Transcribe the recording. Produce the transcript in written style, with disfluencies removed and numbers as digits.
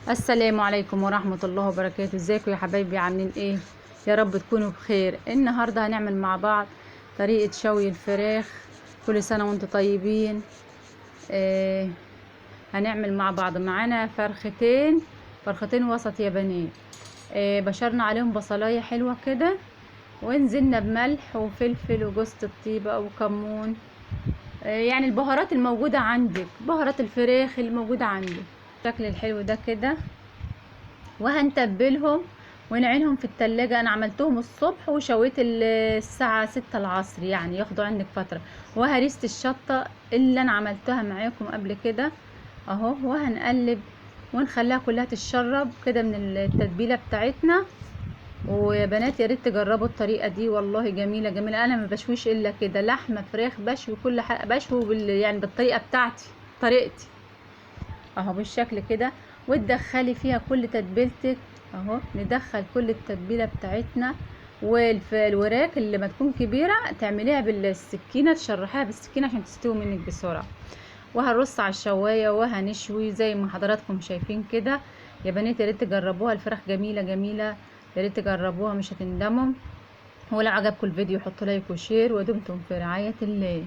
السلام عليكم ورحمة الله وبركاته. ازيكم يا حبايبي؟ عاملين ايه؟ يا رب تكونوا بخير. النهاردة هنعمل مع بعض طريقة شوي الفراخ. كل سنة وانتم طيبين. آه هنعمل مع بعض. معانا فرختين وسط يابانية. بشرنا عليهم بصلاية حلوة كده، ونزلنا بملح وفلفل وجوز الطيبة وكمون. يعني البهارات الموجودة عندك، بهارات الفراخ الموجودة عندك. الشكل الحلو ده كده، وهنتبلهم ونعينهم في التلاجة. انا عملتهم الصبح وشويت الساعة 6 العصر، يعني ياخدوا عندك فترة. وهريسة الشطة اللي انا عملتها معاكم قبل كده اهو، وهنقلب ونخليها كلها تتشرب كده من التتبيلة بتاعتنا. ويا بنات يا ريت تجربوا الطريقة دي، والله جميلة جميلة. انا ما بشويش الا كده، لحمة فراخ بشوي كل حاجة، بشوي يعني بالطريقة بتاعتي، طريقتي اهو بالشكل كده. وتدخلي فيها كل تتبيلتك اهو، ندخل كل التتبيله بتاعتنا. والوراك اللي ما تكون كبيره تعمليها بالسكينه، تشرحيها بالسكينه عشان تستوي منك بسرعه. وهنرص على الشوايه وهنشوي زي ما حضراتكم شايفين كده. يا بنات يا ريت تجربوها، الفراخ جميله جميله، يا ريت تجربوها مش هتندموا. ولو عجبكم الفيديو حطوا لايك وشير، ودمتم في رعايه الله.